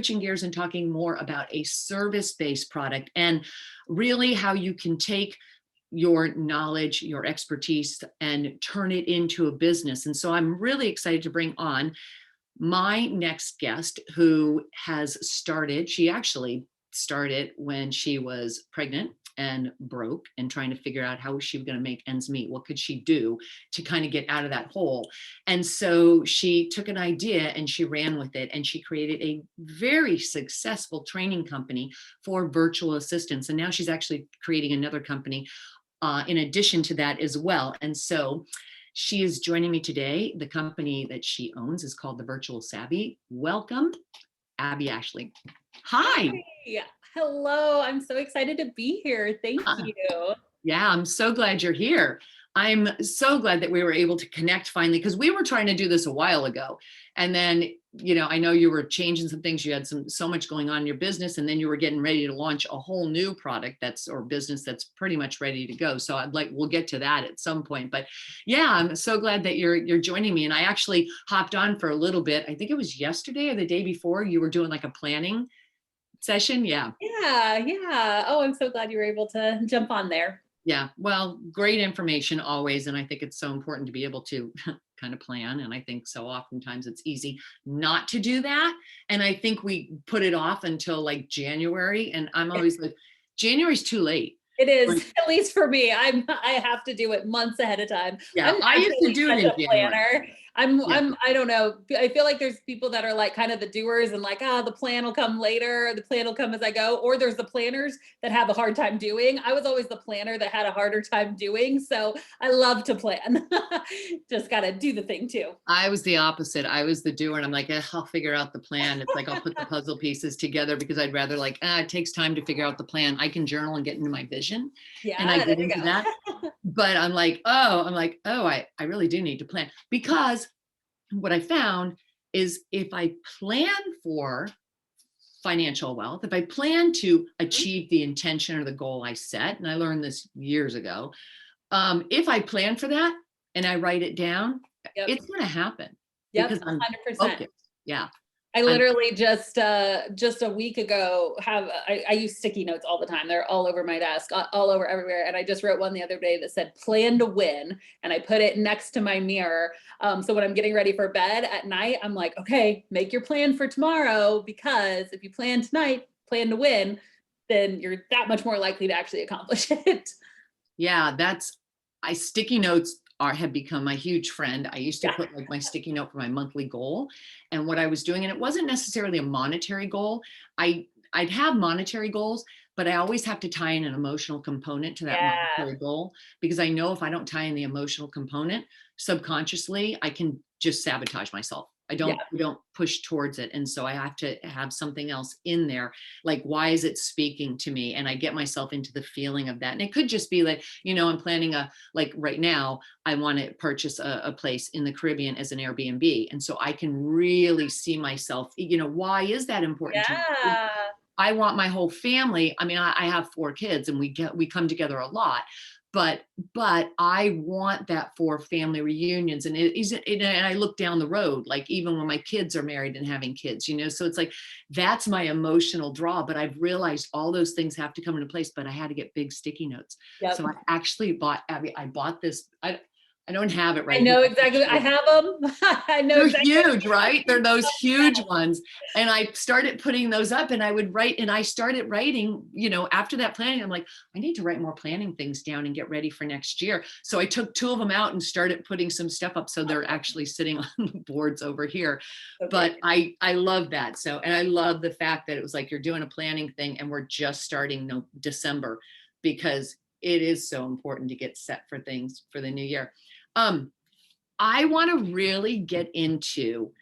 switching gears and talking more about a service-based product and really how you can take your knowledge, your expertise, and turn it into a business. And so I'm really excited to bring on my next guest who has started, she actually started when she was pregnant and broke and trying to figure out how was she going to make ends meet. What could she do to kind of get out of that hole? And so she took an idea and she ran with it, and she created a very successful training company for virtual assistants. And now she's actually creating another company in addition to that as well. And so she is joining me today. The company that she owns is called The Virtual Savvy. Welcome, Abbey Ashley. Hi. Hi. Hello. I'm so excited to be here. Thank you. Yeah, I'm so glad you're here. I'm so glad that we were able to connect finally, because we were trying to do this a while ago. And then, you know, I know you were changing some things. You had so much going on in your business, and then you were getting ready to launch a whole new product or business that's pretty much ready to go. So we'll get to that at some point. But yeah, I'm so glad that you're joining me. And I actually hopped on for a little bit. I think it was yesterday or the day before. You were doing like a planning session. Yeah. Yeah. Oh, I'm so glad you were able to jump on there. Yeah, well, great information always. And I think it's so important to be able to kind of plan. And I think so oftentimes it's easy not to do that. And I think we put it off until like January. And I'm always like, January's too late. It is, at least for me. I have to do it months ahead of time. Yeah, I used to do it in January. Planner. I don't know. I feel like there's people that are like kind of the doers and like, the plan will come later. The plan will come as I go. Or there's the planners that have a hard time doing. I was always the planner that had a harder time doing. So I love to plan. Just got to do the thing too. I was the opposite. I was the doer, and I'm like, I'll figure out the plan. It's like, I'll put the puzzle pieces together, because I'd rather like, it takes time to figure out the plan. I can journal and get into my vision. Yeah. And I get into that. But I'm like, I really do need to plan, because what I found is if I plan for financial wealth, if I plan to achieve the intention or the goal I set, and I learned this years ago, if I plan for that and I write it down, it's going to happen. Yep, because I'm 100%. focused. Yeah. I literally just a week ago I use sticky notes all the time. They're all over my desk, all over everywhere. And I just wrote one the other day that said plan to win. And I put it next to my mirror. So when I'm getting ready for bed at night, I'm like, okay, make your plan for tomorrow, because if you plan tonight, plan to win, then you're that much more likely to actually accomplish it. Yeah, sticky notes have become my huge friend. I used to put like my sticky note for my monthly goal, and what I was doing, and it wasn't necessarily a monetary goal. I'd have monetary goals, but I always have to tie in an emotional component to that monetary goal, because I know if I don't tie in the emotional component, subconsciously, I can just sabotage myself. I don't push towards it. And so I have to have something else in there. Like, why is it speaking to me? And I get myself into the feeling of that. And it could just be like, I'm planning like right now, I want to purchase a place in the Caribbean as an Airbnb. And so I can really see myself, why is that important to me? I want my whole family. I mean, I have 4 kids, and we come together a lot. But I want that for family reunions, and and I look down the road, like even when my kids are married and having kids, so it's like, that's my emotional draw. But I've realized all those things have to come into place, but I had to get big sticky notes. So I actually bought, Abby, I bought this. I don't have it right I know now. exactly. I have them. I know. They're exactly. huge, right? They're those huge ones. And I started putting those up, and I would write, and I started writing, after that planning, I'm like, I need to write more planning things down and get ready for next year. So I took 2 of them out and started putting some stuff up. So they're actually sitting on the boards over here. Okay. But I love that. So, and I love the fact that it was like, you're doing a planning thing, and we're just starting December, because it is so important to get set for things for the new year. I want to really get into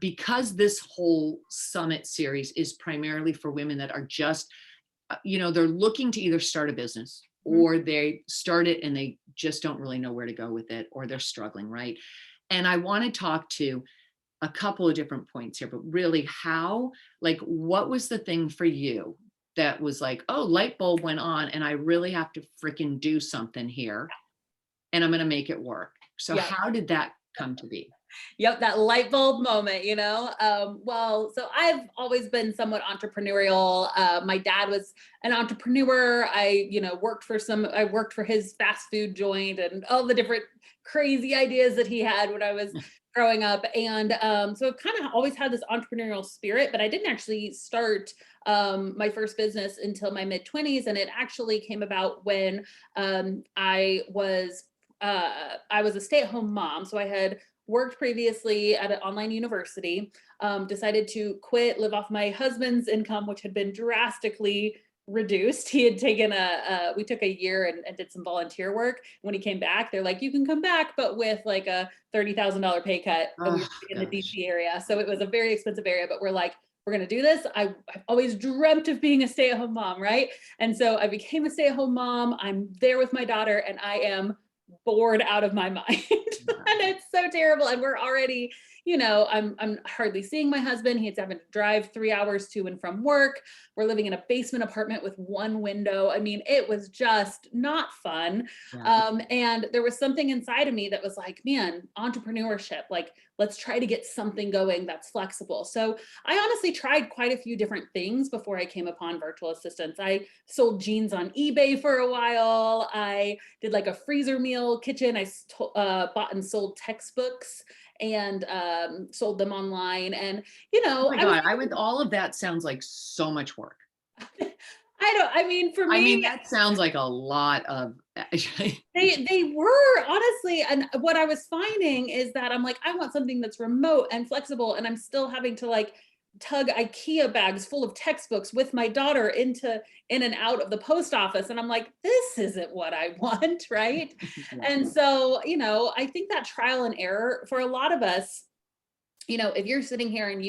because this whole summit series is primarily for women that are just, they're looking to either start a business, or they start it and they just don't really know where to go with it, or they're struggling, right? And I want to talk to a couple of different points here, but really what was the thing for you that was like, oh, light bulb went on, and I really have to freaking do something here, and I'm going to make it work. So how did that come to be? Yep, that light bulb moment, well, so I've always been somewhat entrepreneurial. My dad was an entrepreneur. I worked for his fast food joint and all the different crazy ideas that he had when I was growing up. And so I've kind of always had this entrepreneurial spirit, but I didn't actually start my first business until my mid 20s. And it actually came about when I was a stay-at-home mom. So I had worked previously at an online university, decided to quit, live off my husband's income, which had been drastically reduced. He had taken we took a year and did some volunteer work. When he came back, they're like, you can come back, but with like a $30,000 pay cut. And we were Oh, in the gosh. DC area. So it was a very expensive area, but we're like, we're going to do this. I've always dreamt of being a stay-at-home mom, right? And so I became a stay-at-home mom. I'm there with my daughter and I am bored out of my mind. And it's so terrible. And we're already, I'm hardly seeing my husband. He's having to drive 3 hours to and from work. We're living in a basement apartment with one window. I mean, it was just not fun. Yeah. And there was something inside of me that was like, man, entrepreneurship, like, let's try to get something going that's flexible. So I honestly tried quite a few different things before I came upon virtual assistants. I sold jeans on eBay for a while. I did like a freezer meal kitchen. I bought and sold textbooks and sold them online. And, Oh my I was, God. All of that sounds like so much work. I mean, for I mean, me, that sounds like a lot of, they were honestly, and what I was finding is that I'm like, I want something that's remote and flexible, and I'm still having to like tug IKEA bags full of textbooks with my daughter in and out of the post office. And I'm like, this isn't what I want, right? yeah. And so, I think that trial and error for a lot of us, if you're sitting here and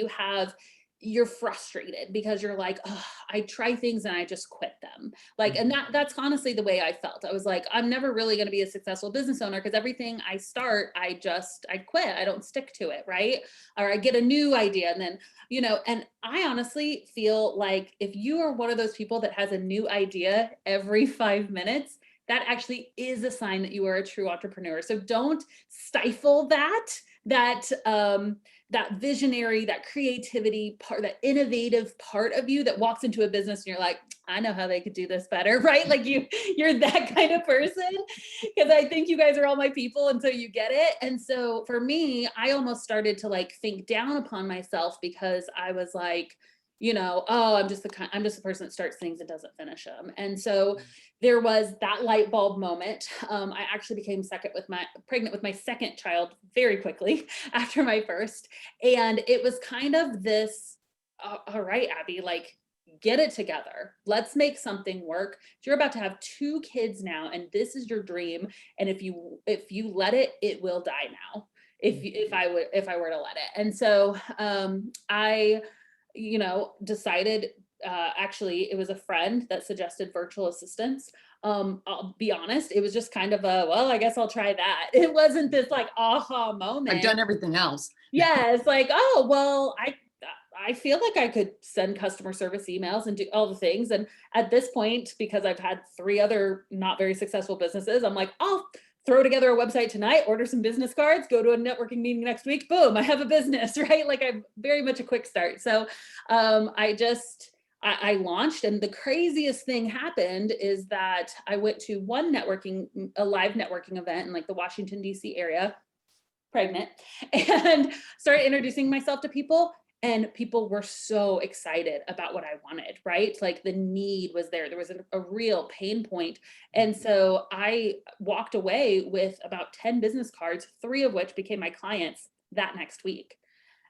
you're frustrated because you're like, oh, I try things and I just quit them. Like, and that's honestly the way I felt. I was like, I'm never really going to be a successful business owner because everything I start, I quit. I don't stick to it. Right. Or I get a new idea. And then, and I honestly feel like if you are one of those people that has a new idea every 5 minutes, that actually is a sign that you are a true entrepreneur. So don't stifle that visionary, that creativity part, that innovative part of you that walks into a business and you're like, I know how they could do this better, right? Like you're that kind of person, because I think you guys are all my people. And so you get it. And so for me, I almost started to like think down upon myself because I was like, oh, I'm just the person that starts things and doesn't finish them. And so there was that light bulb moment. I actually became pregnant with my second child very quickly after my first. And it was kind of this, all right, Abby, like, get it together. Let's make something work. You're about to have 2 kids now, and this is your dream. And if you let it, it will die now. If I were to let it. And so I decided, actually, it was a friend that suggested virtual assistants. I'll be honest, it was just kind of well, I guess I'll try that. It wasn't this like aha moment. I've done everything else. Yeah, it's like, oh, well, I feel like I could send customer service emails and do all the things. And at this point, because I've had 3 other not very successful businesses, I'm like, I'll throw together a website tonight, order some business cards, go to a networking meeting next week. Boom, I have a business, right? Like I'm very much a quick start. So I launched, and the craziest thing happened is that I went to a live networking event in like the Washington, DC area, pregnant, and started introducing myself to people. And people were so excited about what I wanted, right? Like the need was there. There was a real pain point. And so I walked away with about 10 business cards, 3 of which became my clients that next week.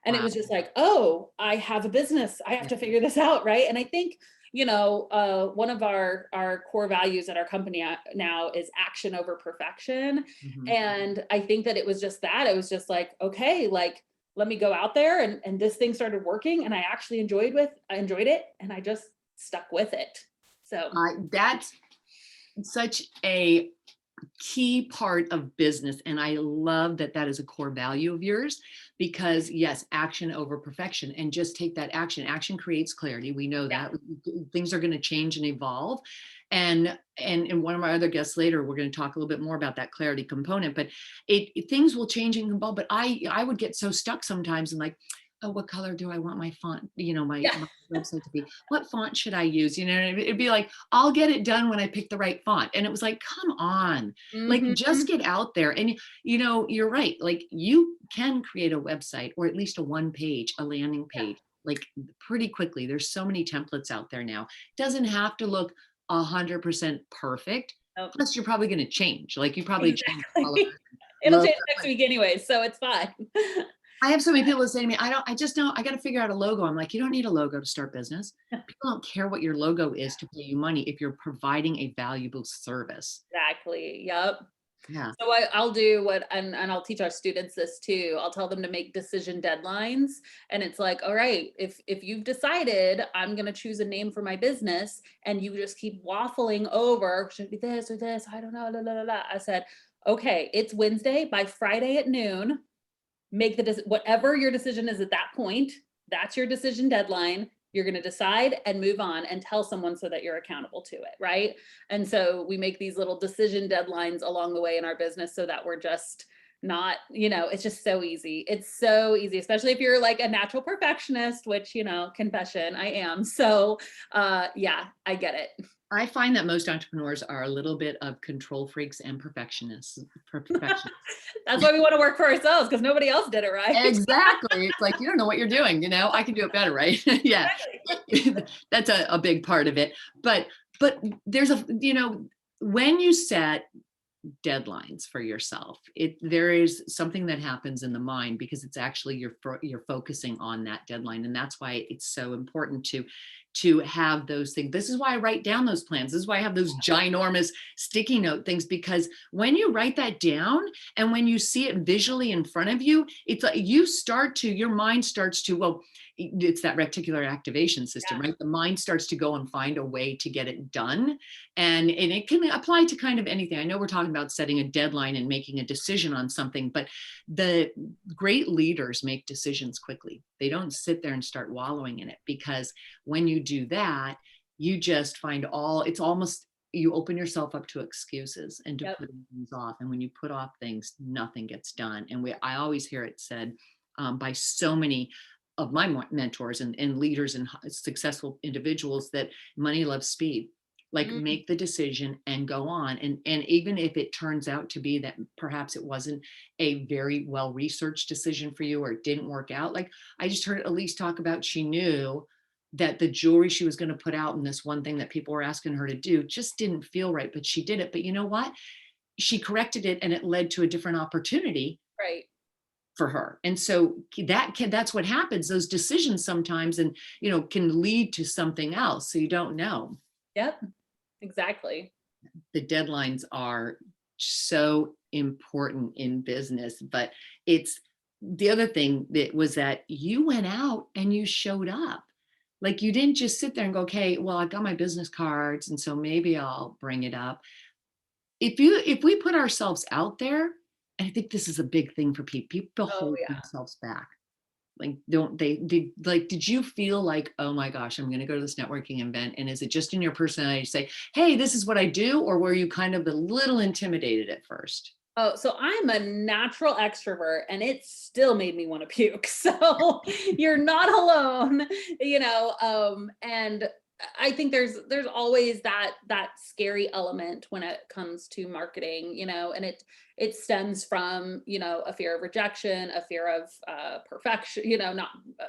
And it Wow. was just like, oh, I have a business. I have to figure this out, right? And I think, one of our core values at our company now is action over perfection. And I think that it was just that. It was just like, okay, like, let me go out there, and this thing started working, and I actually enjoyed it, and I just stuck with it. So That's such a key part of business. And I love that that is a core value of yours, because yes, action over perfection, and just take that action. Action creates clarity. We know that things are going to change and evolve. And one of my other guests later, we're going to talk a little bit more about that clarity component, but things will change and evolve. But I would get so stuck sometimes and like, oh, what color do I want my font, Yeah. my website to be? What font should I use? It'd be like, I'll get it done when I pick the right font. And it was like, come on, like Mhm. just get out there. And you're right. Like you can create a website or at least a one page, a landing page, like pretty quickly. There's so many templates out there now. Doesn't have to look 100% perfect. Oh, Plus, you're probably going to change. Like you probably change color, exactly. It'll logo. change next week anyway, so it's fine. I have so many people that say to me, I just know I got to figure out a logo. I'm like, you don't need a logo to start business. People don't care what your logo is to pay you money if you're providing a valuable service. Exactly. Yep. Yeah. So I'll do what, and I'll teach our students this too. I'll tell them to make decision deadlines. And it's like, all right, if you've decided I'm going to choose a name for my business and you just keep waffling over, should it be this or this? I don't know. La, la, la, la. I said, okay, it's Wednesday. By Friday at noon, make whatever your decision is at that point. That's your decision deadline. You're going to decide and move on and tell someone so that you're accountable to it, right? And so we make these little decision deadlines along the way in our business so that we're just not, it's just so easy. It's so easy, especially if you're like a natural perfectionist, which, confession, I am. So yeah, I get it. I find that most entrepreneurs are a little bit of control freaks and perfectionists. Perfectionists. That's why we want to work for ourselves, because nobody else did it right. Exactly. It's like, you don't know what you're doing. I can do it better, right? Yeah. Exactly. That's a big part of it. But there's when you set deadlines for yourself, there is something that happens in the mind because it's actually you're focusing on that deadline, and that's why it's so important to have those things. This is why I write down those plans. This is why I have those ginormous sticky note things, because when you write that down and when you see it visually in front of you, it's like your mind starts to, well, it's that reticular activation system, right? The mind starts to go and find a way to get it done. And it can apply to kind of anything. I know we're talking about setting a deadline and making a decision on something, but the great leaders make decisions quickly. They don't sit there and start wallowing in it, because when you do that, you just find it's almost, you open yourself up to excuses and to Yep. putting things off. And when you put off things, nothing gets done. And I always hear it said by so many of my mentors and leaders and successful individuals that money loves speed. Like Mm, make the decision and go on. And even if it turns out to be that perhaps it wasn't a very well researched decision for you or it didn't work out, like I just heard Elise talk about, she knew that the jewelry she was going to put out in this one thing that people were asking her to do just didn't feel right, but she did it. But you know what? She corrected it and it led to a different opportunity right. for her. And so that's what happens. Those decisions sometimes can lead to something else. So you don't know. Yep. Exactly. The deadlines are so important in business, but it's the other thing that was that you went out and you showed up. Like you didn't just sit there and go, okay, well, I've got my business cards and so maybe I'll bring it up. If we put ourselves out there, and I think this is a big thing for people Oh hold yeah. themselves back. Like, don't they did you feel like, oh my gosh, I'm going to go to this networking event? And is it just in your personality to say, hey, this is what I do? Or were you kind of a little intimidated at first? Oh, so I'm a natural extrovert and it still made me want to puke. So you're not alone, and I think there's always that scary element when it comes to marketing, and it stems from, a fear of rejection, a fear of perfection,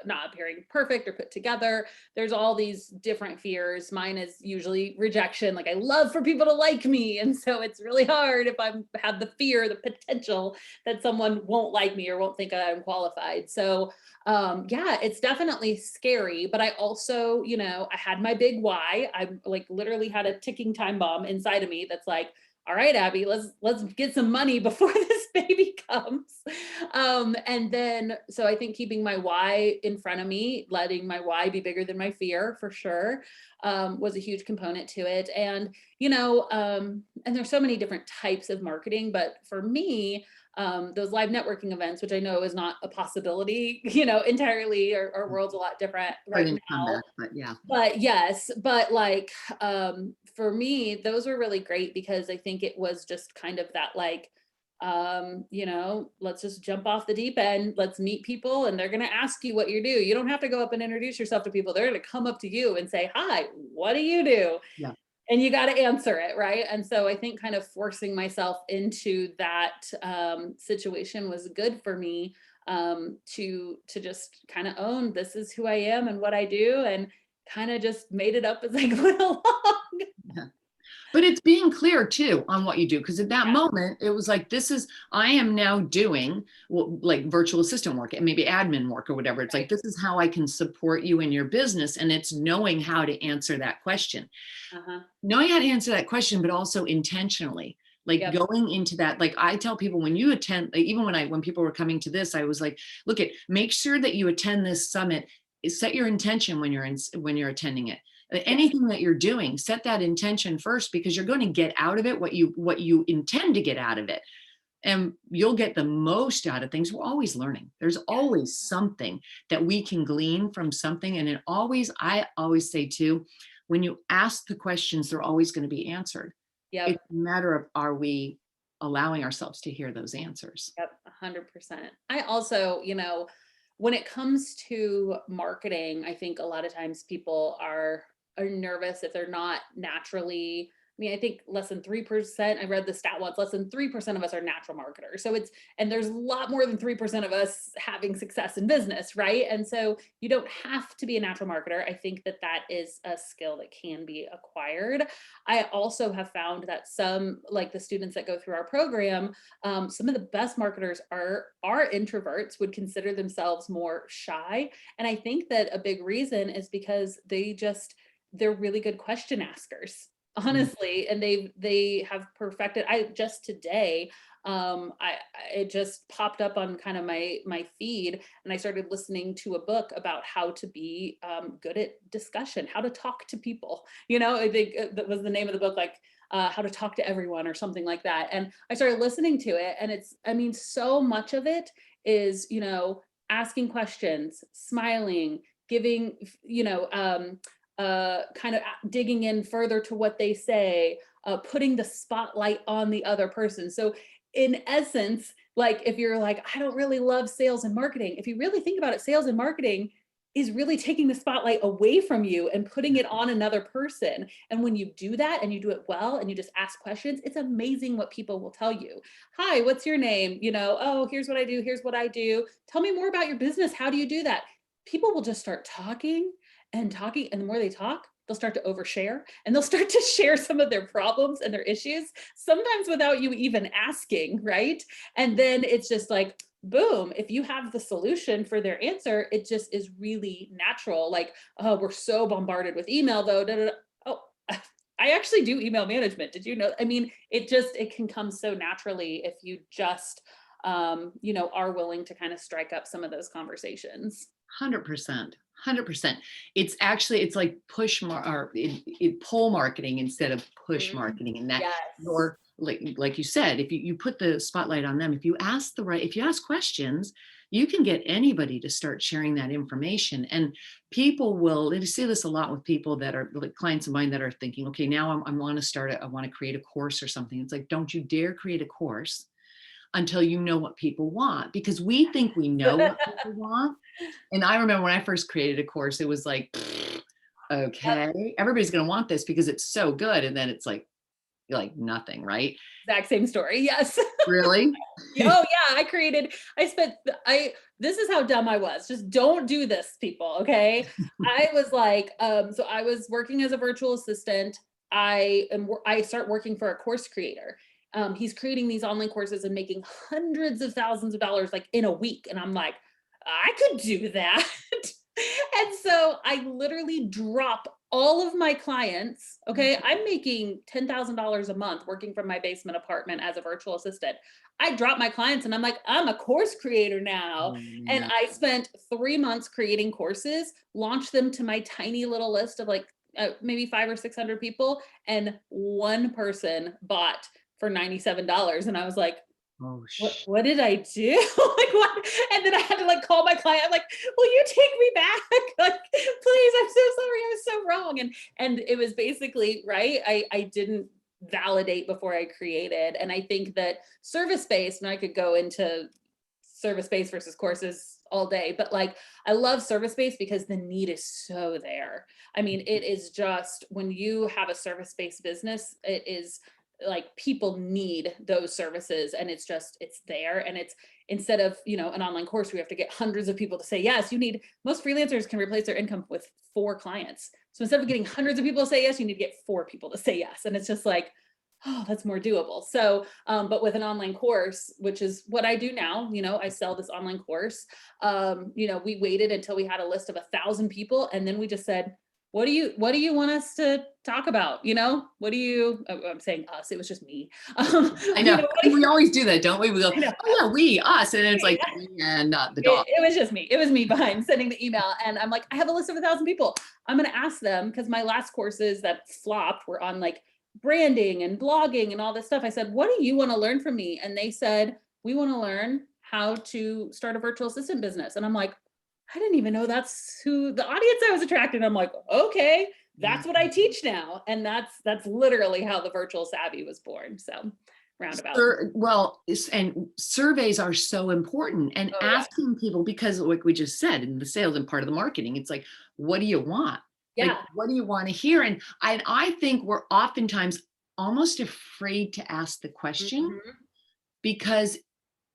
not appearing perfect or put together. There's all these different fears. Mine is usually rejection. Like I love for people to like me. And so it's really hard if I have the fear, the potential that someone won't like me or won't think I'm qualified. So yeah, it's definitely scary, but I also, I had my big why. I like literally had a ticking time bomb inside of me that's like, all right, Abby, let's get some money before this baby comes. And then, so I think keeping my why in front of me, letting my why be bigger than my fear for sure, was a huge component to it. And, and there's so many different types of marketing, but for me, those live networking events, which I know is not a possibility, entirely, our world's a lot different right Starting to come now. back, but yeah. But yes, but like, for me, those were really great because I think it was just kind of that like, let's just jump off the deep end. Let's meet people and they're going to ask you what you do. You don't have to go up and introduce yourself to people. They're going to come up to you and say, hi, what do you do? Yeah. And you got to answer it, right? And so I think kind of forcing myself into that situation was good for me, to just kind of own, this is who I am and what I do, and kind of just made it up as I went along. Yeah. But it's being clear too on what you do, because at that Yeah. moment it was like, I am now doing like virtual assistant work and maybe admin work or whatever. It's like, this is how I can support you in your business, and it's knowing how to answer that question. Uh-huh. Knowing how to answer that question, but also intentionally, like Yep. going into that. Like I tell people, when you attend, like, even when people were coming to this, I was like, make sure that you attend this summit, set your intention when you're attending it. Yes. Anything that you're doing, set that intention first, because you're going to get out of it what you intend to get out of it, and you'll get the most out of things. We're always learning. There's always something that we can glean from something. And I always say too, when you ask the questions, they're always going to be answered. Yep. It's a matter of, are we allowing ourselves to hear those answers? Yep. 100%. I also, when it comes to marketing, I think a lot of times people are nervous if they're not naturally. I mean, I think less than 3%, I read the stat once, less than 3% of us are natural marketers. So and there's a lot more than 3% of us having success in business, right? And so you don't have to be a natural marketer. I think that is a skill that can be acquired. I also have found that some, like the students that go through our program, some of the best marketers are introverts, would consider themselves more shy. And I think that a big reason is because they're really good question askers, honestly, and they have perfected. I just today, it just popped up on kind of my feed, and I started listening to a book about how to be good at discussion, how to talk to people. I think that was the name of the book, like how to talk to everyone or something like that. And I started listening to it, and so much of it is, asking questions, smiling, giving, kind of digging in further to what they say, putting the spotlight on the other person. So in essence, like if you're like, I don't really love sales and marketing, if you really think about it, sales and marketing is really taking the spotlight away from you and putting it on another person. And when you do that and you do it well and you just ask questions, it's amazing what people will tell you. Hi, what's your name? Oh, here's what I do. Here's what I do. Tell me more about your business. How do you do that? People will just start talking and talking. And the more they talk, they'll start to overshare, and they'll start to share some of their problems and their issues, sometimes without you even asking, right? And then it's just like, boom, if you have the solution for their answer, it just is really natural. Like, oh, we're so bombarded with email though. Da, da, da. Oh, I actually do email management. Did you know? I mean, it can come so naturally if you just, are willing to kind of strike up some of those conversations. 100%. 100%. It's like pull marketing instead of push Mhm. marketing. And that, Yes. or like you said, if you put the spotlight on them, if you ask questions, you can get anybody to start sharing that information. And people will, and you see this a lot with people that are like clients of mine that are thinking, okay, now I want to create a course or something. It's like, don't you dare create a course until you know what people want, because we think we know what people want. And I remember when I first created a course, it was like, Yep. okay, everybody's going to want this because it's so good. And then it's like nothing, right? Exact same story. Yes. Really? Oh yeah, this is how dumb I was. Just don't do this, people. Okay. I was like, so I was working as a virtual assistant. I start working for a course creator. He's creating these online courses and making hundreds of thousands of dollars like in a week. And I'm like, I could do that. And so I literally drop all of my clients, okay, I'm making $10,000 a month working from my basement apartment as a virtual assistant. I drop my clients and I'm like, I'm a course creator now. Oh, And man. I spent 3 months creating courses, launched them to my tiny little list of like maybe 500 or 600 people. And one person bought for $97. And I was like, Oh, what did I do? Like what? And then I had to like call my client. I'm like, will you take me back? Like, please, I'm so sorry. I was so wrong. And it was basically right. I didn't validate before I created. And I think that service-based, and I could go into service-based versus courses all day, but like I love service-based because the need is so there. I mean, it is just when you have a service-based business, it is like people need those services and it's there. And it's instead of an online course we have to get hundreds of people to say yes. You need most freelancers can replace their income with 4 clients. So instead of getting hundreds of people to say yes, you need to get 4 people to say yes. And it's just like, oh, that's more doable. So but with an online course, which is what I do now, I sell this online course. We waited until we had a list of 1,000 people, and then we just said, what do you want us to talk about? What do you, I'm saying us, it was just me. I know. We always do that, don't we? We go, I know. oh yeah, we, us. And it's like, and the dog. It was just me. It was me behind sending the email. And I'm like, I have a list of 1,000 people. I'm going to ask them, because my last courses that flopped were on like branding and blogging and all this stuff. I said, what do you want to learn from me? And they said, we want to learn how to start a virtual assistant business. And I'm like, I didn't even know that's who the audience I was attracting. I'm like, okay, that's what I teach now. And that's literally how the Virtual Savvy was born. So roundabout. Well, and surveys are so important, and asking people, because like we just said, in the sales and part of the marketing, it's like, what do you want? Yeah. Like, what do you want to hear? And I think we're oftentimes almost afraid to ask the question because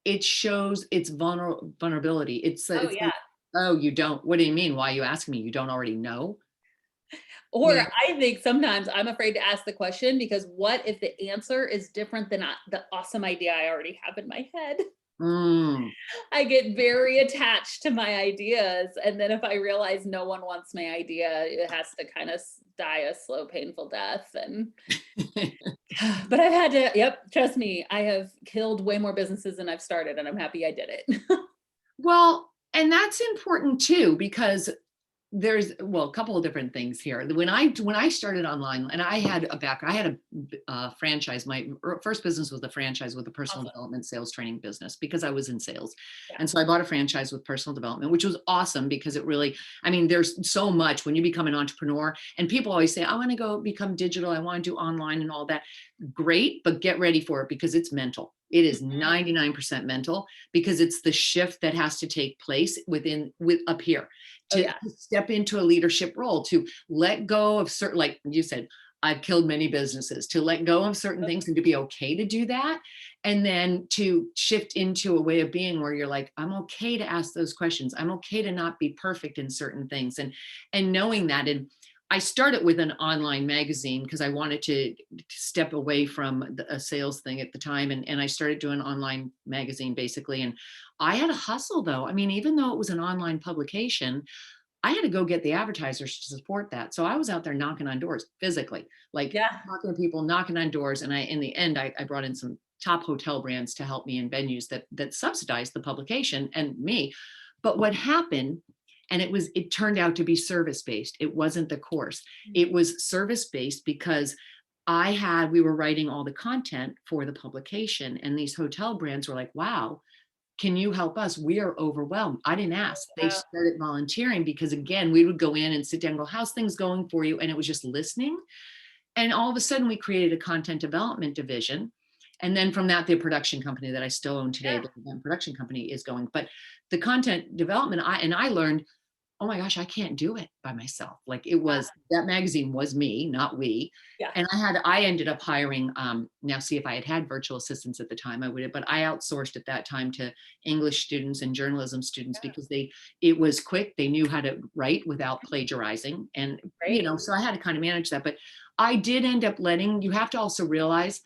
it shows its vulnerability. It's Oh, like, oh, you don't, what do you mean? Why are you asking me? You don't already know? Or I think sometimes I'm afraid to ask the question because what if the answer is different than the awesome idea I already have in my head? I get very attached to my ideas. And then if I realize no one wants my idea, it has to kind of die a slow, painful death. And but I've had to, trust me, I have killed way more businesses than I've started, and I'm happy I did it. Well, and that's important too, because there's, well, a couple of different things here. When I started online, and I had a franchise. My first business was a franchise with a personal development sales training business, because I was in sales. And so I bought a franchise with personal development, which was awesome because it really, I mean, there's so much when you become an entrepreneur, and people always say, I want to go become digital, I want to do online and all that. Great, but get ready for it, because it's mental. It is 99% mental, because it's the shift that has to take place with up here to step into a leadership role, to let go of certain, like you said, I've killed many businesses, to let go of certain things and to be okay to do that. And then to shift into a way of being where you're like, I'm okay to ask those questions. I'm okay to not be perfect in certain things. And knowing that. And I started with an online magazine because I wanted to step away from a sales thing at the time. And I started doing an online magazine basically. And I had a hustle though. I mean, even though it was an online publication, I had to go get the advertisers to support that. So I was out there knocking on doors physically, like talking to people, knocking on doors. And in the end, I brought in some top hotel brands to help me in venues that subsidized the publication and me. But what happened, and it turned out to be service-based. It wasn't the course. It was service-based because we were writing all the content for the publication, and these hotel brands were like, wow, can you help us? We are overwhelmed. I didn't ask. They started volunteering because, again, we would go in and sit down and go, how's things going for you? And it was just listening. And all of a sudden we created a content development division. And then from that, the production company that I still own today, the event production company, is going. But the content development, I learned, oh my gosh, I can't do it by myself. Like it was, that magazine was me, not we. And I ended up hiring, now see, if I had virtual assistants at the time, I would have, but I outsourced at that time to English students and journalism students because it was quick. They knew how to write without plagiarizing. And, so I had to kind of manage that, but I did end up you have to also realize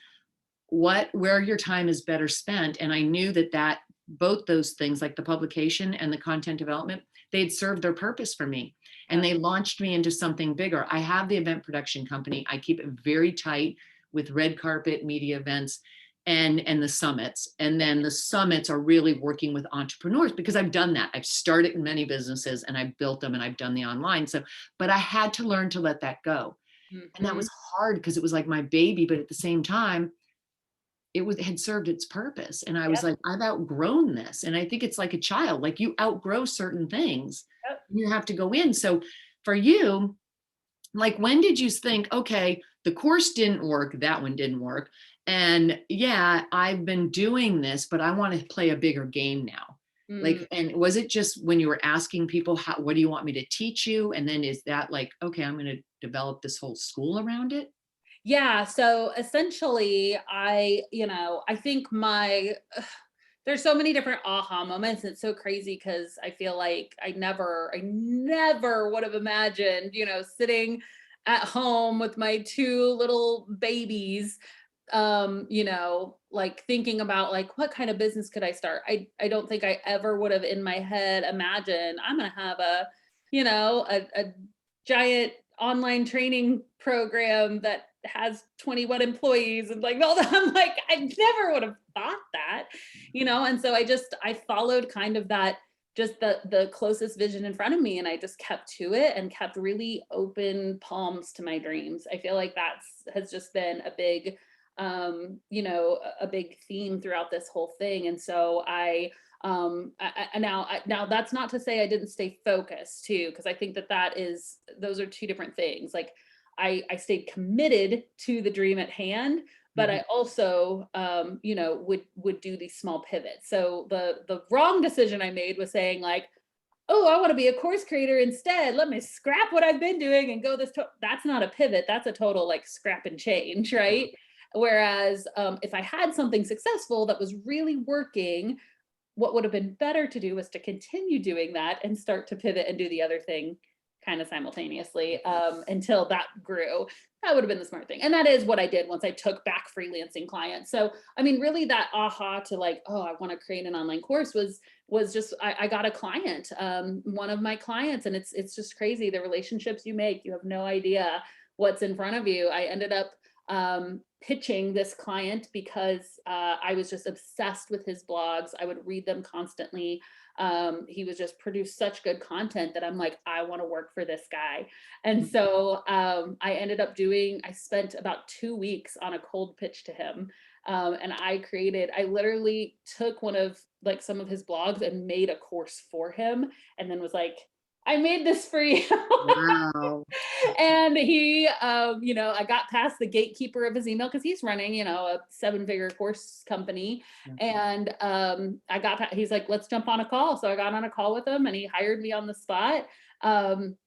where your time is better spent. And I knew that both those things, like the publication and the content development, they'd served their purpose for me. and they launched me into something bigger. I have the event production company. I keep it very tight with red carpet media events and the summits. And then the summits are really working with entrepreneurs because I've done that. I've started in many businesses and I've built them and I've done the online. So, but I had to learn to let that go. And that Mhm. was hard because it was like my baby, but at the same time, it had served its purpose. And I was Yep, like, I've outgrown this. And I think it's like a child, like you outgrow certain things, yep. you have to go in. So for you, like, when did you think, okay, the course didn't work, that one didn't work. And yeah, I've been doing this, but I want to play a bigger game now. Mm. Like, and was it just when you were asking people, how, what do you want me to teach you? And then is that like, okay, I'm going to develop this whole school around it? Yeah, so essentially I think there's so many different aha moments. It's so crazy because I feel like I never would have imagined, sitting at home with my two little babies, like thinking about like what kind of business could I start. I don't think I ever would have in my head imagined I'm gonna have a giant online training program that has 21 employees and like all that. I'm like, I never would have thought that, and so I followed kind of that, just the closest vision in front of me, and I just kept to it and kept really open palms to my dreams. I feel like that's has just been a big a big theme throughout this whole thing. And so now that's not to say I didn't stay focused too, because I think those are two different things. Like I stayed committed to the dream at hand, but Mhm. I also would do these small pivots. So the wrong decision I made was saying like, oh, I want to be a course creator instead. Let me scrap what I've been doing and go that's not a pivot. That's a total like scrap and change, right? Whereas if I had something successful that was really working, what would have been better to do was to continue doing that and start to pivot and do the other thing kind of simultaneously until that grew. That would have been the smart thing. And that is what I did once I took back freelancing clients. So, I mean, really that aha to like, oh, I want to create an online course was just I got a client, one of my clients, and it's just crazy the relationships you make. You have no idea what's in front of you. I ended up pitching this client because I was just obsessed with his blogs. I would read them constantly. He was just produced such good content that I'm like, I want to work for this guy. And so I spent about 2 weeks on a cold pitch to him. And I literally took one of like some of his blogs and made a course for him and then was like, I made this for you. Wow. And he I got past the gatekeeper of his email because he's running a 7-figure course company. And he's like, let's jump on a call. So I got on a call with him and he hired me on the spot. And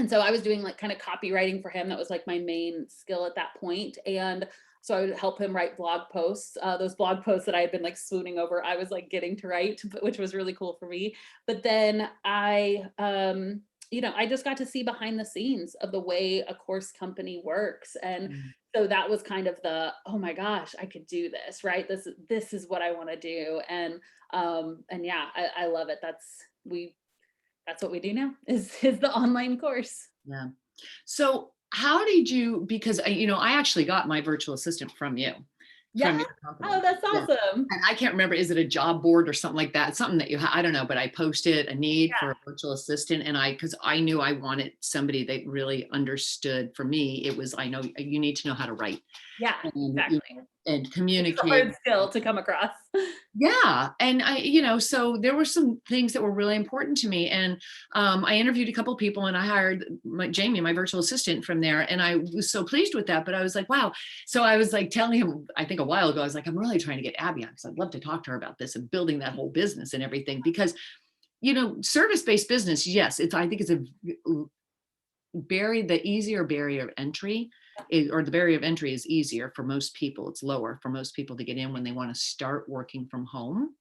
so I was doing like kind of copywriting for him. That was like my main skill at that point. And so I would help him write blog posts. Those blog posts that I had been like swooning over, I was like getting to write, which was really cool for me. But then I just got to see behind the scenes of the way a course company works. And Mm. so that was kind of oh my gosh, I could do this, right? This is what I want to do. And yeah, I love it. That's what we do now is the online course. Yeah. So how did you, because I actually got my virtual assistant from Yeah. your Oh, company. that's Yeah. awesome. And I can't remember, is it a job board or something like that? Something that I don't know, but I posted a need for a virtual assistant and because I knew I wanted somebody that really understood. For me, it was, I know you need to know how to write Yeah, and, exactly. and It's a communicate. hard skill to come across. Yeah. And so there were some things that were really important to me. And I interviewed a couple of people and I hired Jamie, my virtual assistant from there. And I was so pleased with that, but I was like, wow. So I was like telling him, I think a while ago, I was like, I'm really trying to get Abby on because I'd love to talk to her about this and building that whole business and everything because, service-based business, yes, I think it's the easier barrier of entry or the barrier of entry is easier for most people. It's lower for most people to get in when they want to start working from home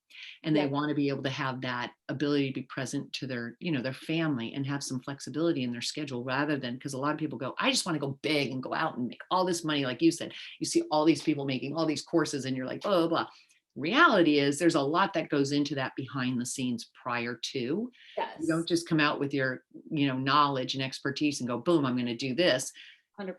and they Yep. want to be able to have that ability to be present to their family and have some flexibility in their schedule rather than, because a lot of people go, I just want to go big and go out and make all this money. Like you said, you see all these people making all these courses and you're like, blah, blah, blah. Reality is there's a lot that goes into that behind the scenes prior to. Yes. You don't just come out with your, knowledge and expertise and go, boom, I'm going to do this. 100%.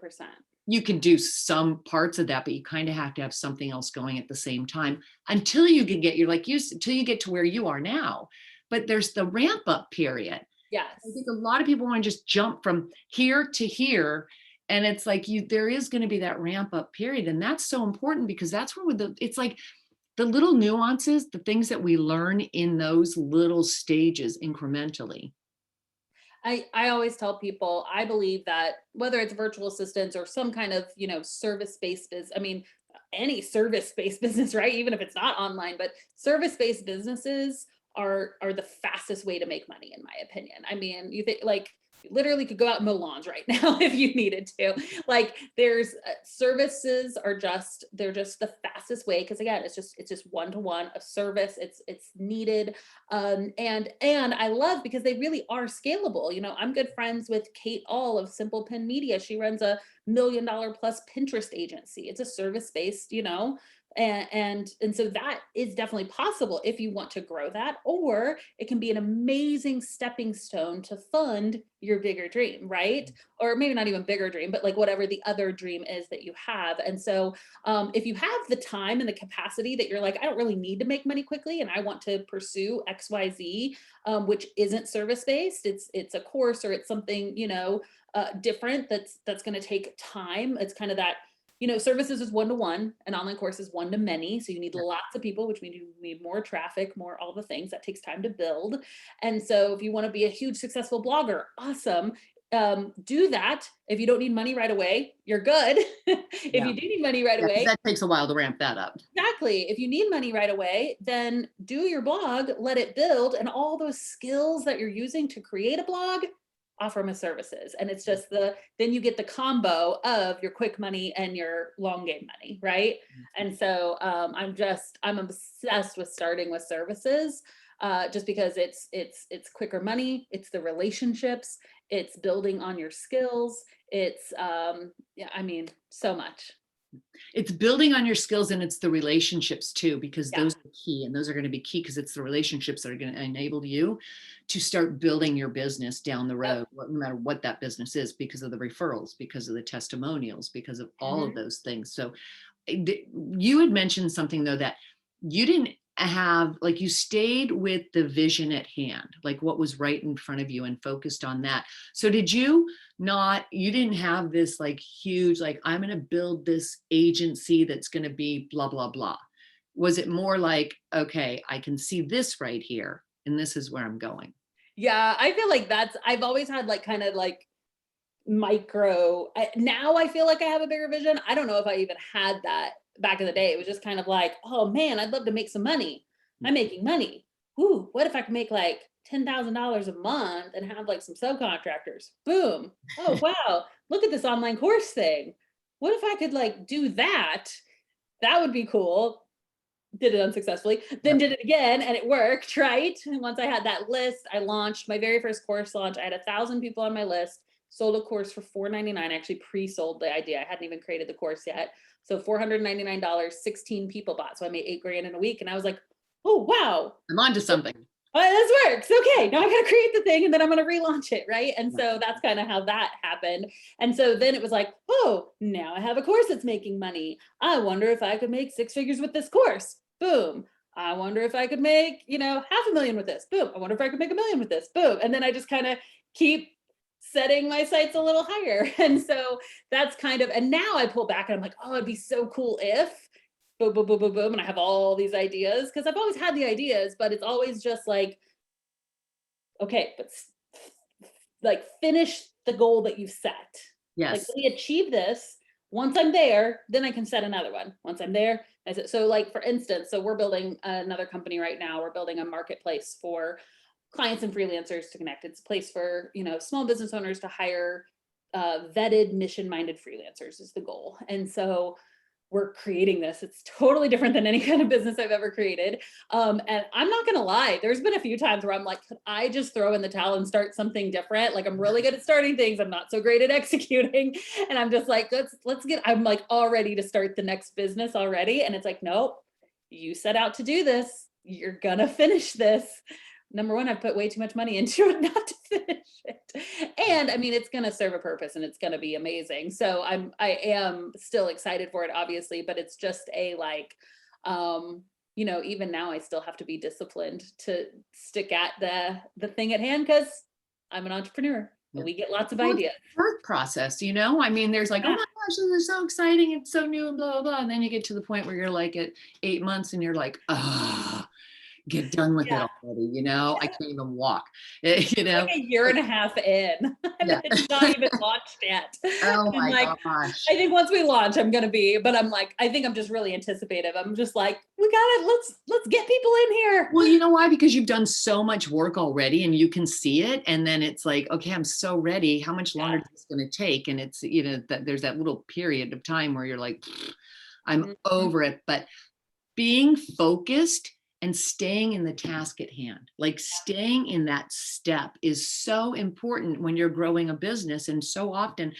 You can do some parts of that, but you kind of have to have something else going at the same time until you can get until you get to where you are now. But there's the ramp up period. Yes. I think a lot of people want to just jump from here to here. And it's like there is going to be that ramp up period. And that's so important because that's where it's like the little nuances, the things that we learn in those little stages incrementally. I always tell people, I believe that whether it's virtual assistants or some kind of, service-based business, I mean, any service-based business, right? Even if it's not online, but service-based businesses are the fastest way to make money, in my opinion. I mean, you think like you literally could go out and mow lawns right now if you needed to. Like there's services they're just the fastest way. Cause again, it's just one-to-one a service. It's needed. And I love because they really are scalable. I'm good friends with Kate All of Simple Pin Media. She runs a $1 million plus Pinterest agency. It's a service-based, and so that is definitely possible if you want to grow that, or it can be an amazing stepping stone to fund your bigger dream, right? Or maybe not even bigger dream, but like whatever the other dream is that you have. And so if you have the time and the capacity that you're like, I don't really need to make money quickly and I want to pursue XYZ, which isn't service-based, it's a course or it's something, different that's going to take time. It's kind of that, services is one-to-one, an online course is one-to-many. So you need lots of people, which means you need more traffic, more all the things that takes time to build. And so if you want to be a huge successful blogger, awesome. Do that. If you don't need money right away, you're good. If you do need money right away, that takes a while to ramp that up. Exactly. If you need money right away, then do your blog, let it build, and all those skills that you're using to create a blog, offer them as services. And it's just then you get the combo of your quick money and your long game money, right? And so I'm obsessed with starting with services, just because it's quicker money, it's the relationships, it's building on your skills, it's so much. It's building on your skills and it's the relationships too, because those are key, and those are going to be key because it's the relationships that are going to enable you to start building your business down the road, no matter what that business is, because of the referrals, because of the testimonials, because of all of those things. So you had mentioned something though, that you didn't have, like, you stayed with the vision at hand, like what was right in front of you and focused on that. So did you didn't have this like huge, like, I'm going to build this agency that's going to be blah, blah, blah. Was it more like, okay, I can see this right here and this is where I'm going? Yeah, I feel like I've always had like kind of like micro, now I feel like I have a bigger vision. I don't know if I even had that back in the day. It was just kind of like, oh man, I'd love to make some money. I'm making money. Ooh, what if I could make like $10,000 a month and have like some subcontractors? Boom. Oh, wow. Look at this online course thing. What if I could like do that? That would be cool. Did it unsuccessfully, then did it again and it worked, right? And once I had that list, I launched my very first course launch. I had 1,000 people on my list, sold a course for $499. I actually pre-sold the idea. I hadn't even created the course yet. So $499, 16 people bought. So I made $8,000 in a week. And I was like, oh, wow. I'm onto something. Oh, this works. Okay, now I got to create the thing and then I'm going to relaunch it, right? And so that's kind of how that happened. And so then it was like, oh, now I have a course that's making money. I wonder if I could make 6 figures with this course. Boom. I wonder if I could make, $500,000 with this. Boom. I wonder if I could make $1 million with this. Boom. And then I just kind of keep setting my sights a little higher. And so that's kind of, and now I pull back and I'm like, oh, it'd be so cool if boom, boom, boom, boom, boom. And I have all these ideas because I've always had the ideas, but it's always just like, okay, but like finish the goal that you've set. Yes. Like, let me achieve this. Once I'm there, then I can set another one. Once I'm there, so like, for instance, so we're building another company right now. We're building a marketplace for clients and freelancers to connect. It's a place for, small business owners to hire vetted, mission-minded freelancers is the goal. And so we're creating this. It's totally different than any kind of business I've ever created. And I'm not going to lie, there's been a few times where I'm like, could I just throw in the towel and start something different? Like, I'm really good at starting things. I'm not so great at executing. And I'm just like, I'm like all ready to start the next business already. And it's like, nope, you set out to do this. You're going to finish this. number one, I've put way too much money into it not to finish it. And I mean, it's going to serve a purpose and it's going to be amazing. So I am still excited for it, obviously, but it's just a like, you know, even now I still have to be disciplined to stick at the thing at hand because I'm an entrepreneur. Yeah. We get lots of Well, it's ideas. a birth process, you know? I mean, there's like, oh Yeah. my gosh, this is so exciting. It's so new and blah, blah, blah. And then you get to the point where you're like at 8 months and you're like, ah, get done with it Yeah. already. You know, I can't even walk, you know? Like a year and a half in and Yeah. it's not even launched yet. Oh I'm my like, gosh. I think once we launch, I'm gonna be, but I'm like, I think I'm just really anticipative. I'm just like, we got it. Let's get people in here. Well, you know why? Because you've done so much work already and you can see it. And then it's like, okay, I'm so ready. How much longer Yeah. is this going to take? And it's, you know, that there's that little period of time where you're like, I'm Mhm. over it. But being focused and staying in the task at hand, like staying in that step is so important when you're growing a business. And so often,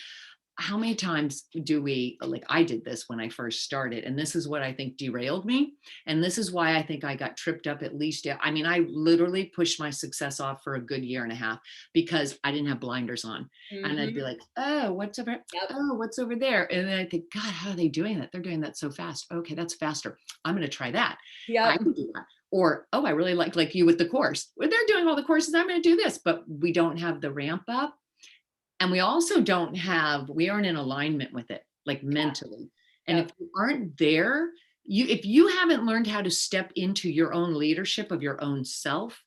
how many times do we, like I did this when I first started, and this is what I think derailed me. And this is why I think I got tripped up at least. I mean, I literally pushed my success off for a good year and a half because I didn't have blinders on. And I'd be Mhm. like, oh, what's over? Yep. Oh, what's over there? And then I think, God, how are they doing that? They're doing that so fast. Okay, that's faster. I'm going to try that. I Yep. can do that. Or, oh, I really like you with the course. Well, they're doing all the courses. I'm going to do this, but we don't have the ramp up. And we also we aren't in alignment with it, like mentally. And if Yep. you aren't there, if you haven't learned how to step into your own leadership of your own self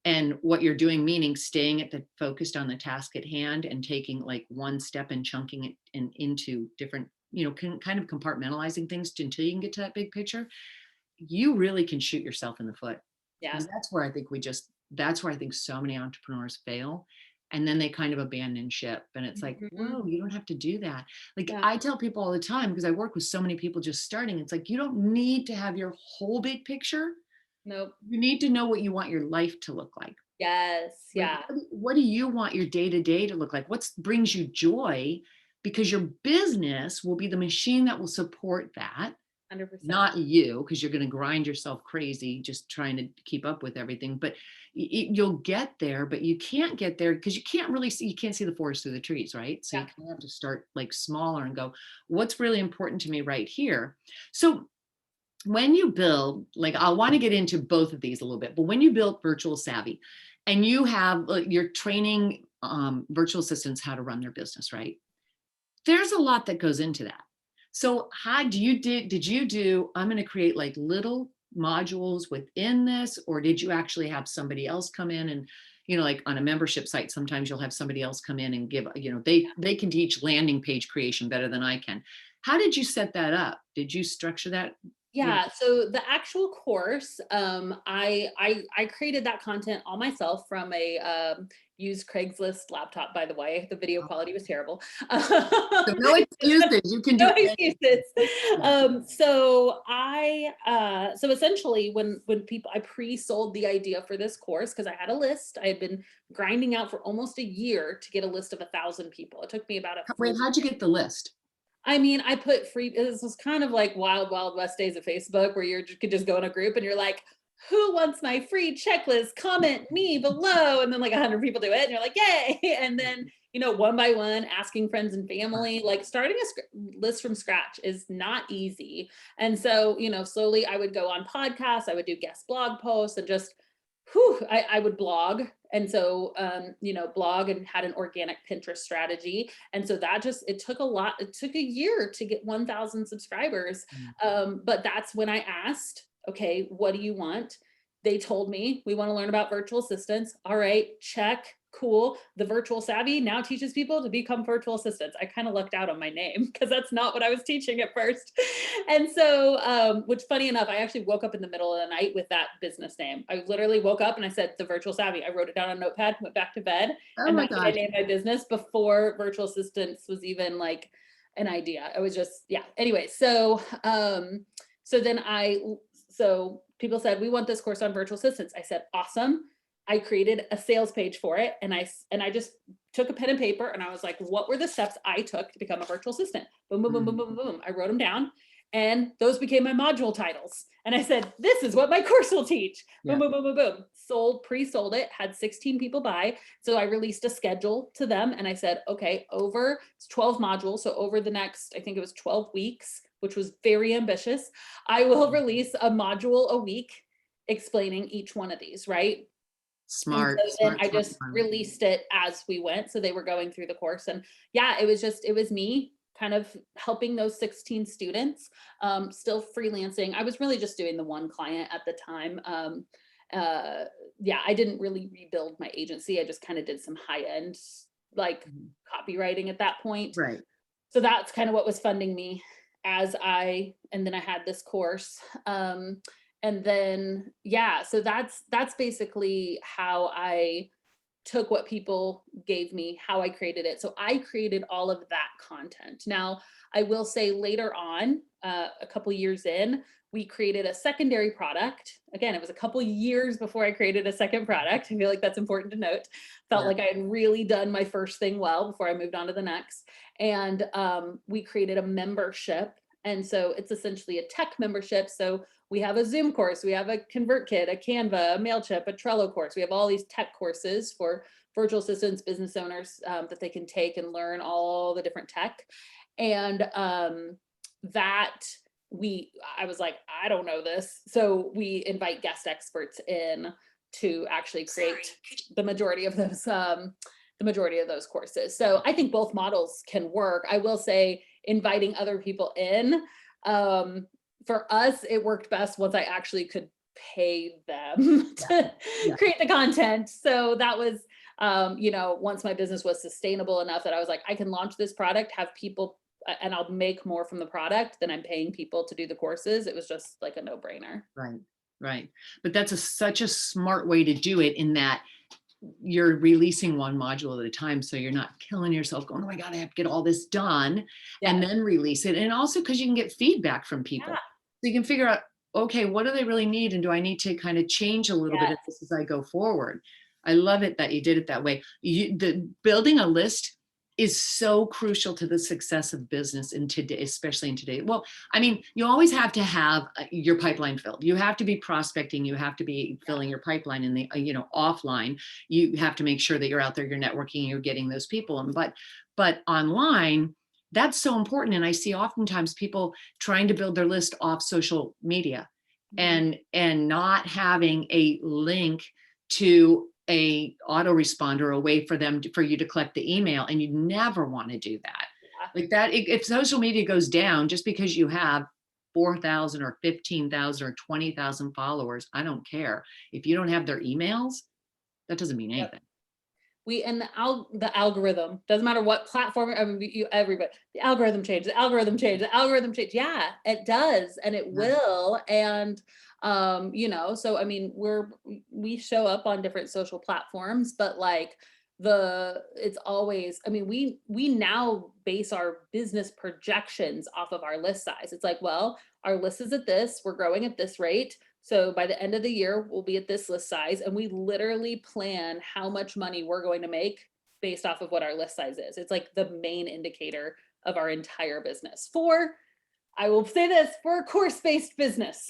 and what you're doing, meaning staying focused on the task at hand and taking like one step and chunking it into different, you know, kind of compartmentalizing things until you can get to that big picture, you really can shoot yourself in the foot. Yeah. Because that's where I think so many entrepreneurs fail. And then they kind of abandon ship. And it's like, Mhm. whoa, you don't have to do that. Like Yeah. I tell people all the time, because I work with so many people just starting, it's like, you don't need to have your whole big picture. Nope. You need to know what you want your life to look like. Yes. Like, Yeah. what do you want your day to day to look like? What brings you joy? Because your business will be the machine that will support that, 100%. not you, because you're going to grind yourself crazy just trying to keep up with everything. But you'll get there, but you can't get there because you can't see the forest through the trees, right? So you Yeah. kind of have to start like smaller and go, what's really important to me right here? So when you build, like I want to get into both of these a little bit, but when you build Virtual Savvy and you have you're training virtual assistants how to run their business, right? There's a lot that goes into that. So how did you do, I'm going to create like little modules within this, or did you actually have somebody else come in and, you know, like on a membership site, sometimes you'll have somebody else come in and give, you know, they can teach landing page creation better than I can. How did you set that up? Did you structure that? You know, Yeah, so the actual course, I created that content all myself from a used Craigslist laptop. By the way, the video quality was terrible. so no excuses. You can do No anything. excuses. Yeah. So essentially when people, I pre-sold the idea for this course because I had a list. I had been grinding out for almost a year to get a list of 1,000 people. It took me about a Wait, full, how'd you get the list? I mean, I put free, this was kind of like wild, wild west days of Facebook where you could just go in a group and you're like, who wants my free checklist? Comment me below. And then like 100 people do it and you're like, yay. And then, you know, one by one, asking friends and family, like starting a list from scratch is not easy. And so, you know, slowly I would go on podcasts, I would do guest blog posts and just, I would blog. And so, you know, blog and had an organic Pinterest strategy. And so that just, it took a lot. It took a year to get 1,000 subscribers. Mm. But that's when I asked, okay, what do you want? They told me, we want to learn about virtual assistants. All right, check. Cool. The Virtual Savvy now teaches people to become virtual assistants. I kind of lucked out on my name because that's not what I was teaching at first. And so, which funny enough, I actually woke up in the middle of the night with that business name. I literally woke up and I said, the Virtual Savvy. I wrote it down on a notepad, went back to bed, Oh and my that's what I gosh. named my business before virtual assistants was even like an idea. I was just, yeah. Anyway, so people said, we want this course on virtual assistants. I said, awesome. I created a sales page for it. And I just took a pen and paper and I was like, what were the steps I took to become a virtual assistant? Boom, boom, boom, boom, Mm. boom, boom. I wrote them down. And those became my module titles. And I said, this is what my course will teach. Yeah. Boom, boom, boom, boom, boom. Pre-sold it, had 16 people buy. So I released a schedule to them and I said, okay, over 12 modules. So over the next, I think it was 12 weeks, which was very ambitious, I will release a module a week explaining each one of these, right? Smart, And so then smart, I smart, just smart. released it as we went. So they were going through the course. And yeah, it was me kind of helping those 16 students, still freelancing. I was really just doing the one client at the time. Yeah, I didn't really rebuild my agency. I just kind of did some high end, like copywriting at that point. Right. So that's kind of what was funding me and then I had this course. And then, yeah, so that's basically how I took what people gave me, how I created it. So I created all of that content. Now, I will say later on, a couple years in, we created a secondary product. Again, it was a couple years before I created a second product. I feel like that's important to note. Felt like I had really done my first thing well before I moved on to the next. And we created a membership. And so it's essentially a tech membership. So we have a Zoom course, we have a ConvertKit, a Canva, a MailChimp, a Trello course. We have all these tech courses for virtual assistants, business owners that they can take and learn all the different tech. And I was like, I don't know this. So we invite guest experts in to actually create the majority of those courses. So I think both models can work. I will say inviting other people in, for us, it worked best once I actually could pay them to create the content. So that was, once my business was sustainable enough that I was like, I can launch this product, have people, and I'll make more from the product than I'm paying people to do the courses. It was just like a no-brainer. Right. Right. But that's such a smart way to do it, in that you're releasing one module at a time. So you're not killing yourself going, oh my God, I have to get all this done and then release it. And also because you can get feedback from people. So you can figure out, okay, what do they really need? And do I need to kind of change a little bit of this as I go forward? I love it that you did it that way. The building a list is so crucial to the success of business in today, especially in today. Well, I mean, you always have to have your pipeline filled. You have to be prospecting. You have to be filling your pipeline in the, offline. You have to make sure that you're out there, you're networking, you're getting those people in. But online, that's so important. And I see oftentimes people trying to build their list off social media and not having a link to a autoresponder, a way for you to collect the email. And you never want to do that. Like that, if social media goes down just because you have 4,000 or 15,000 or 20,000 followers, I don't care. If you don't have their emails, that doesn't mean anything. And the algorithm doesn't matter what platform. I mean, everybody, the algorithm changed. Yeah, it does, and it will. And so I mean, we show up on different social platforms, but like it's always. I mean, we now base our business projections off of our list size. It's like, well, our list is at this. We're growing at this rate. So by the end of the year, we'll be at this list size, and we literally plan how much money we're going to make based off of what our list size is. It's like the main indicator of our entire business. I will say this, for a course-based business,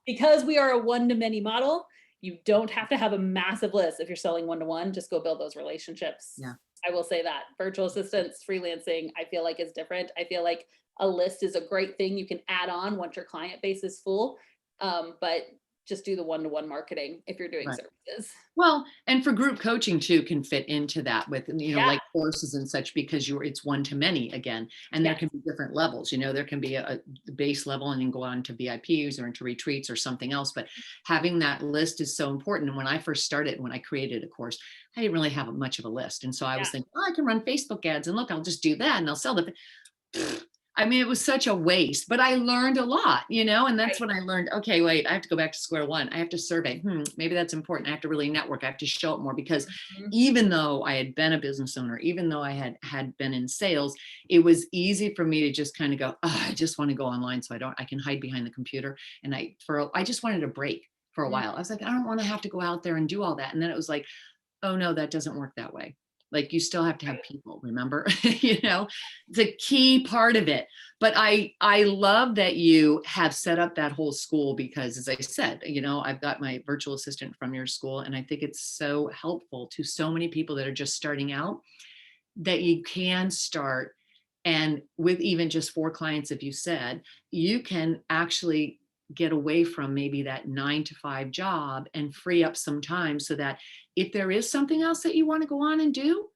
because we are a one-to-many model, you don't have to have a massive list. If you're selling one-to-one, just go build those relationships. Yeah. I will say that virtual assistants, freelancing, I feel like is different. I feel like a list is a great thing you can add on once your client base is full. But just do the one-to-one marketing if you're doing services. Well, and for group coaching too can fit into that with, like courses and such, because it's one-to-many again, and there can be different levels. There can be a base level and then go on to VIPs or into retreats or something else. But having that list is so important. And when I first started, when I created a course, I didn't really have much of a list. And so I was thinking, I can run Facebook ads, and look, I'll just do that and I'll sell them. I mean, it was such a waste, but I learned a lot, and that's when I learned, okay, wait, I have to go back to square one. I have to survey. Maybe that's important. I have to really network. I have to show up more, because even though I had been a business owner, even though I had been in sales, it was easy for me to just kind of go, I just want to go online. So I can hide behind the computer. And I just wanted a break for a while. I was like, I don't want to have to go out there and do all that. And then it was like, oh no, that doesn't work that way. Like you still have to have Right. people, remember? You know, it's a key part of it. But I love that you have set up that whole school because as I said, you know, I've got my virtual assistant from your school and I think it's so helpful to so many people that are just starting out that you can start. And with even just 4 clients, if you said, you can actually get away from maybe that 9 to 5 job and free up some time so that if there is something else that you want to go on and do,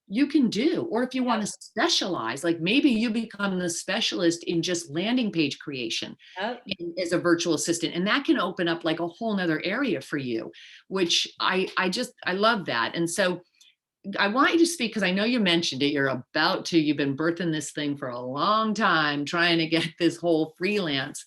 you can do. Or if you want Yep. to specialize, like maybe you become the specialist in just landing page creation Yep. as a virtual assistant. And that can open up like a whole nother area for you, which I love that. And so I want you to speak because I know you mentioned it. You've been birthing this thing for a long time, trying to get this whole freelance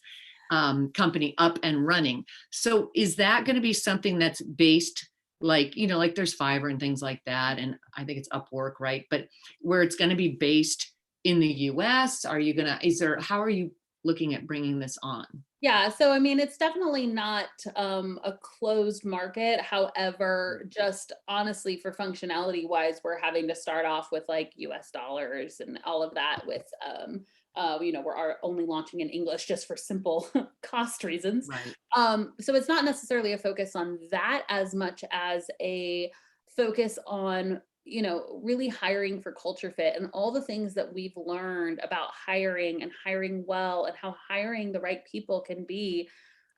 company up and running. So is that going to be something that's based like, you know, like there's Fiverr and things like that. And I think it's Upwork, right? But where it's going to be based in the US, how are you looking at bringing this on? Yeah, so I mean, it's definitely not a closed market. However, just honestly, for functionality wise, we're having to start off with like US dollars and all of that with, we're only launching in English just for simple cost reasons. Right. So it's not necessarily a focus on that as much as a focus on really hiring for culture fit and all the things that we've learned about hiring and hiring well and how hiring the right people can be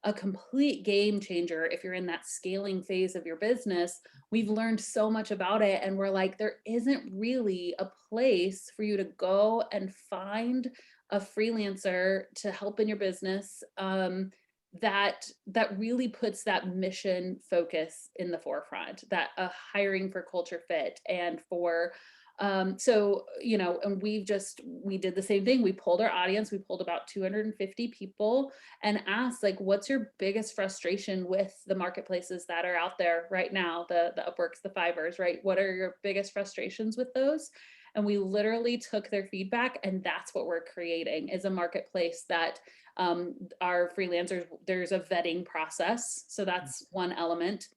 a complete game changer if you're in that scaling phase of your business. We've learned so much about it and we're like, there isn't really a place for you to go and find a freelancer to help in your business, that really puts that mission focus in the forefront, that hiring for culture fit and for and we did the same thing. We pulled our audience, we pulled about 250 people and asked like, what's your biggest frustration with the marketplaces that are out there right now, the Upworks, the Fivers, right? What are your biggest frustrations with those? And we literally took their feedback, and that's what we're creating is a marketplace that our freelancers, there's a vetting process. So that's one element.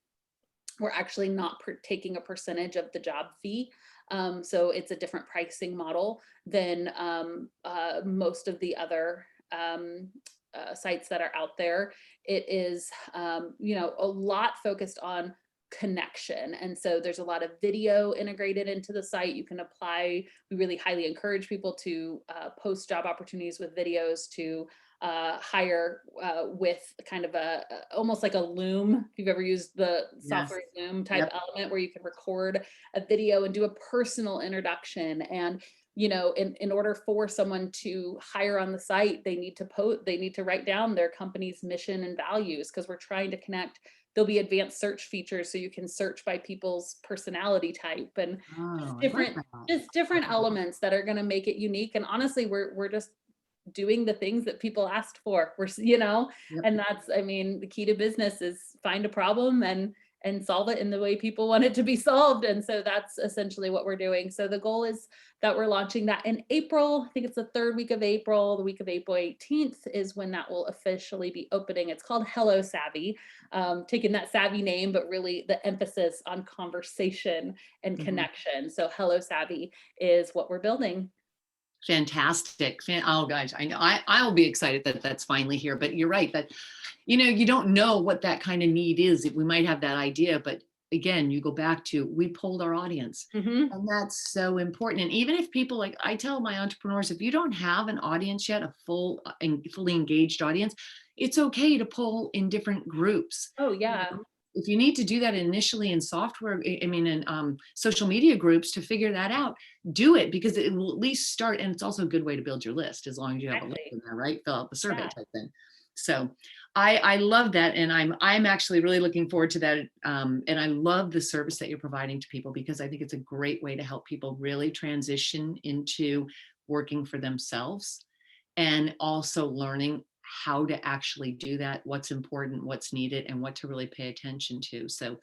We're actually not taking a percentage of the job fee. So it's a different pricing model than most of the other sites that are out there. It is, a lot focused on connection. And so there's a lot of video integrated into the site. You can apply. We really highly encourage people to post job opportunities with videos, to hire with kind of almost like a Loom. If you've ever used the Yes. software Loom type Yep. element where you can record a video and do a personal introduction. And in order for someone to hire on the site, they need to write down their company's mission and values, because we're trying to connect. There'll be advanced search features so you can search by people's personality type and Oh, I love different that. just different elements that are going to make it unique. And honestly, we're just doing the things that people asked for. Yep. And that's, I mean, the key to business is find a problem and solve it in the way people want it to be solved. And so that's essentially what we're doing. So the goal is that we're launching that in April. I think it's the third week of April. The week of April 18th is when that will officially be opening. It's called Hello Savvy, taking that savvy name, but really the emphasis on conversation and Mhm. connection. So Hello Savvy is what we're building. Fantastic. Oh, guys, I know I'll be excited that that's finally here. But you're right that, you know, you don't know what that kind of need is. We might have that idea, but again, you go back to we polled our audience. Mhm. And that's so important. And even if people like I tell my entrepreneurs, if you don't have an audience yet, a full and fully engaged audience, it's okay to poll in different groups. Oh, You yeah. know, if you need to do that initially in software, I mean, in social media groups to figure that out, do it because it will at least start. And it's also a good way to build your list as long as you have a list Exactly. in there, right? Fill out the survey Yeah. type thing. So I love that. And I'm actually really looking forward to that. And I love the service that you're providing to people because I think it's a great way to help people really transition into working for themselves and also learning how to actually do that, what's important, what's needed, and what to really pay attention to. So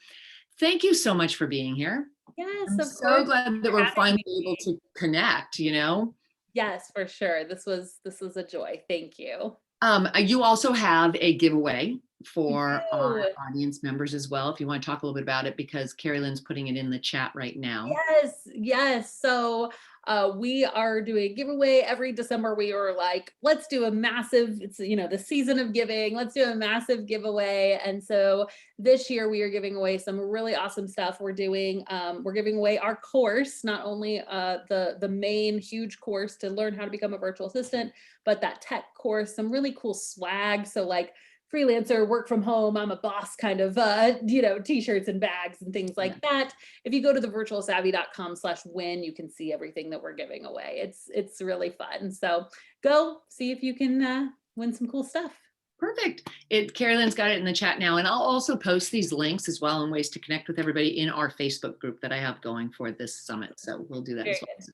thank you so much for being here. Yes, I'm of so course. Thank glad you that for we're having finally able me. to connect, you know. Yes, for sure. This was a joy. Thank you. You also have a giveaway for our do. audience members as well, if you want to talk a little bit about it, because Carrie Lynn's putting it in the chat right now. Yes, yes. So we are doing a giveaway every December. We were like, let's do a massive, it's, you know, the season of giving, let's do a massive giveaway. And so this year we are giving away some really awesome stuff. We're giving away our course, not only the main huge course to learn how to become a virtual assistant, but that tech course, some really cool swag. So like freelancer, work from home, I'm a boss kind of, you know, t-shirts and bags and things like that. If you go to the virtualsavvy.com/win, you can see everything that we're giving away. It's really fun. So go see if you can win some cool stuff. Perfect. Carrie Lynn's got it in the chat now. And I'll also post these links as well and ways to connect with everybody in our Facebook group that I have going for this summit. So we'll do that Very as well. good.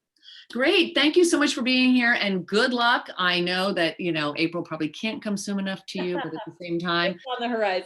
Great. Thank you so much for being here, and good luck. I know that, you know, April probably can't come soon enough to you, but at the same time, It's on the horizon.